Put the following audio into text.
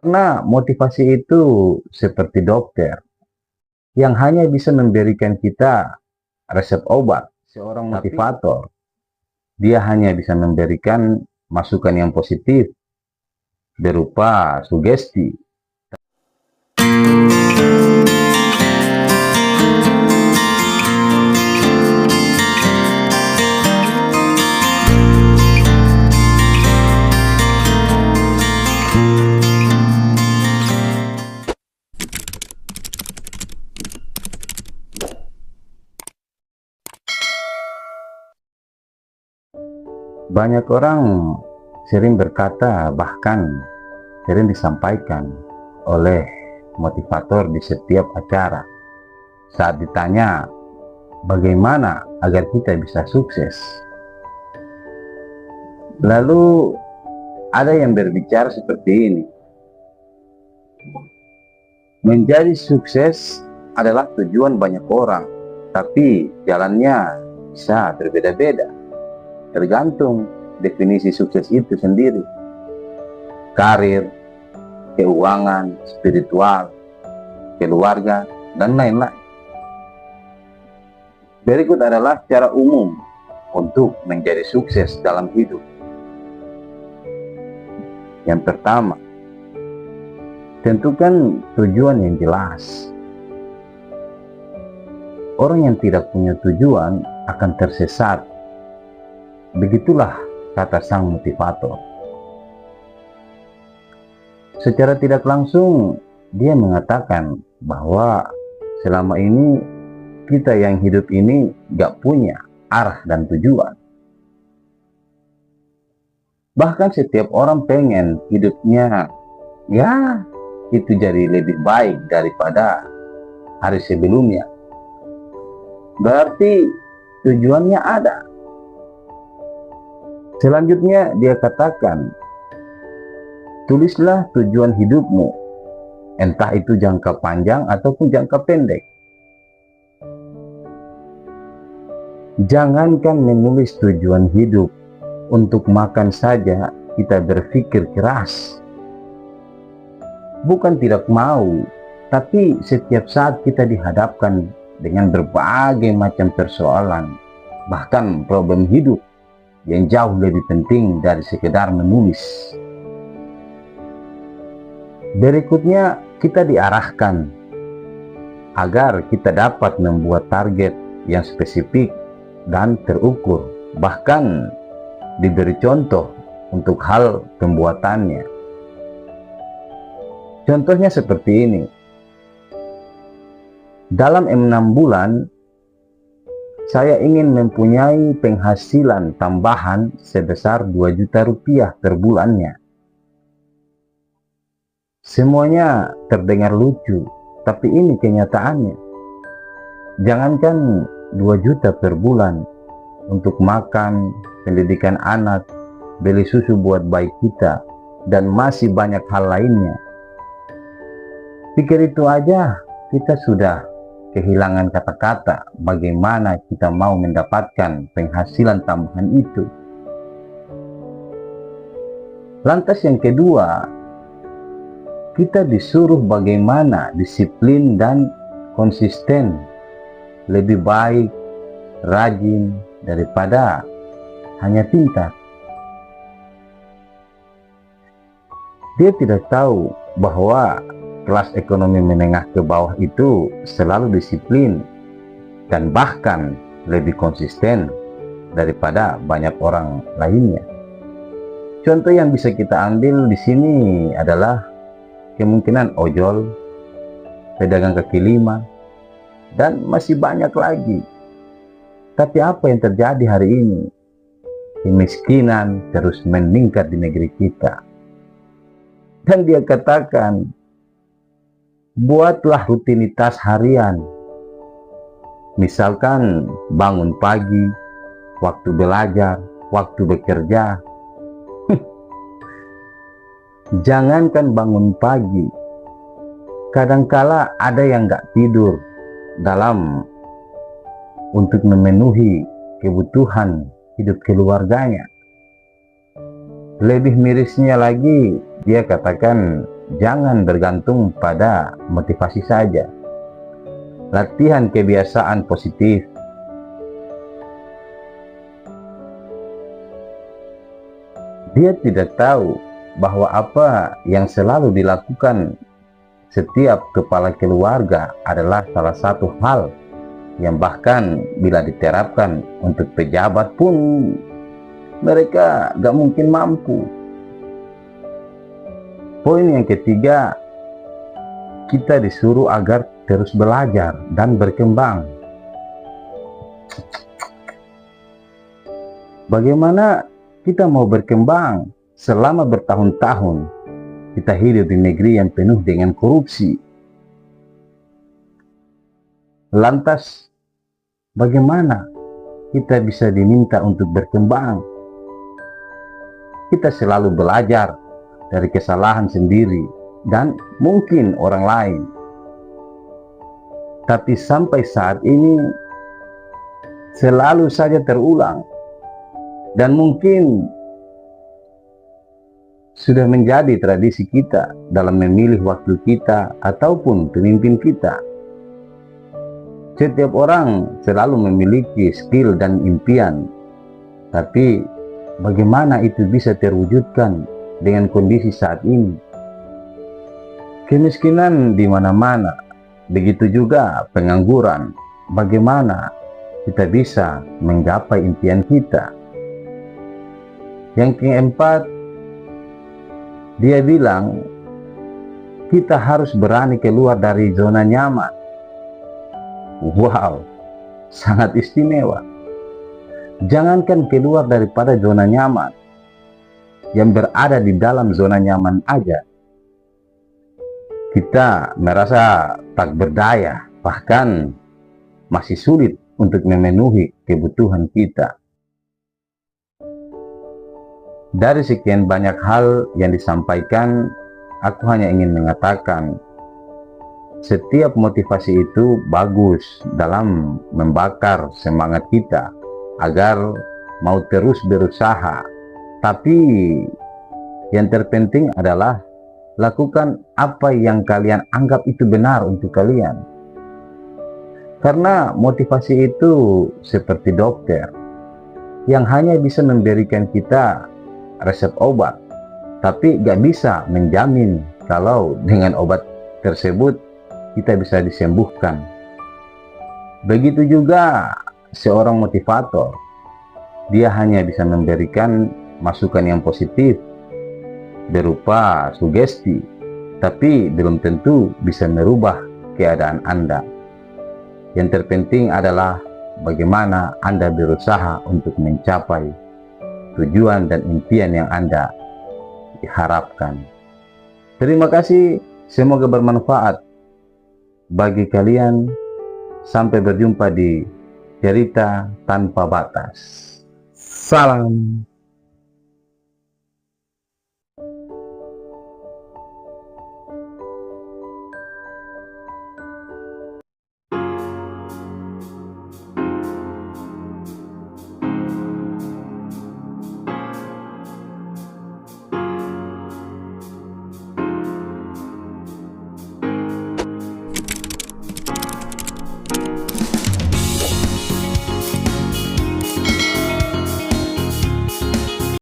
Karena motivasi itu seperti dokter yang hanya bisa memberikan kita resep obat. Seorang motivator, dia hanya bisa memberikan masukan yang positif berupa sugesti. Banyak orang sering berkata, bahkan sering disampaikan oleh motivator di setiap acara saat ditanya bagaimana agar kita bisa sukses. Lalu ada yang berbicara seperti ini, menjadi sukses adalah tujuan banyak orang, tapi jalannya bisa berbeda-beda, tergantung definisi sukses itu sendiri. Karir, keuangan, spiritual, keluarga, dan lain-lain. Berikut adalah cara umum untuk menjadi sukses dalam hidup. Yang pertama, tentukan tujuan yang jelas. Orang yang tidak punya tujuan akan tersesat. Begitulah kata sang motivator. Secara tidak langsung, dia mengatakan bahwa selama ini kita yang hidup ini gak punya arah dan tujuan. Bahkan setiap orang pengen hidupnya itu jadi lebih baik daripada hari sebelumnya. Berarti tujuannya ada. Selanjutnya dia katakan, tulislah tujuan hidupmu, entah itu jangka panjang ataupun jangka pendek. Jangankan menulis tujuan hidup, untuk makan saja kita berpikir keras. Bukan tidak mau, tapi setiap saat kita dihadapkan dengan berbagai macam persoalan, bahkan problem hidup yang jauh lebih penting dari sekedar menulis. Berikutnya, kita diarahkan agar kita dapat membuat target yang spesifik dan terukur, bahkan diberi contoh untuk hal pembuatannya. Contohnya seperti ini. Dalam 6 bulan, saya ingin mempunyai penghasilan tambahan sebesar 2 juta rupiah per bulannya. Semuanya terdengar lucu, tapi ini kenyataannya. Jangankan 2 juta per bulan untuk makan, pendidikan anak, beli susu buat bayi kita, dan masih banyak hal lainnya. Pikir itu aja kita sudah kehilangan kata-kata bagaimana kita mau mendapatkan penghasilan tambahan itu. Lantas yang kedua, kita disuruh bagaimana disiplin dan konsisten, lebih baik rajin daripada hanya pintar. Dia tidak tahu bahwa kelas ekonomi menengah ke bawah itu selalu disiplin dan bahkan lebih konsisten daripada banyak orang lainnya. Contoh yang bisa kita ambil di sini adalah kemungkinan ojol, pedagang kaki lima, dan masih banyak lagi. Tapi apa yang terjadi hari ini? Kemiskinan terus meningkat di negeri kita. Dan dia katakan, buatlah rutinitas harian. Misalkan bangun pagi, waktu belajar, waktu bekerja. Jangankan bangun pagi, kadangkala ada yang gak tidur dalam untuk memenuhi kebutuhan hidup keluarganya. Lebih mirisnya lagi, dia katakan jangan bergantung pada motivasi saja. Latihan kebiasaan positif. Dia tidak tahu bahwa apa yang selalu dilakukan setiap kepala keluarga adalah salah satu hal yang bahkan bila diterapkan untuk pejabat pun mereka gak mungkin mampu. Poin yang ketiga, kita disuruh agar terus belajar dan berkembang. Bagaimana kita mau berkembang selama bertahun-tahun kita hidup di negeri yang penuh dengan korupsi? Lantas, bagaimana kita bisa diminta untuk berkembang? Kita selalu belajar dari kesalahan sendiri dan mungkin orang lain. Tapi sampai saat ini selalu saja terulang. Dan mungkin sudah menjadi tradisi kita dalam memilih wakil kita ataupun pemimpin kita. Setiap orang selalu memiliki skill dan impian, tapi bagaimana itu bisa terwujudkan dengan kondisi saat ini? Kemiskinan di mana-mana, begitu juga pengangguran. Bagaimana kita bisa menggapai impian kita? Yang keempat, dia bilang kita harus berani keluar dari zona nyaman. Wow, sangat istimewa. Jangankan keluar daripada zona nyaman, yang berada di dalam zona nyaman aja kita merasa tak berdaya, bahkan masih sulit untuk memenuhi kebutuhan kita. Dari sekian banyak hal yang disampaikan, aku hanya ingin mengatakan setiap motivasi itu bagus dalam membakar semangat kita agar mau terus berusaha. Tapi yang terpenting adalah lakukan apa yang kalian anggap itu benar untuk kalian. Karena motivasi itu seperti dokter yang hanya bisa memberikan kita resep obat, tapi gak bisa menjamin kalau dengan obat tersebut kita bisa disembuhkan. Begitu juga seorang motivator, dia hanya bisa memberikan masukan yang positif berupa sugesti, tapi belum tentu bisa merubah keadaan Anda. Yang terpenting adalah bagaimana Anda berusaha untuk mencapai tujuan dan impian yang Anda harapkan. Terima kasih, semoga bermanfaat bagi kalian. Sampai berjumpa di Cerita Tanpa Batas. Salam.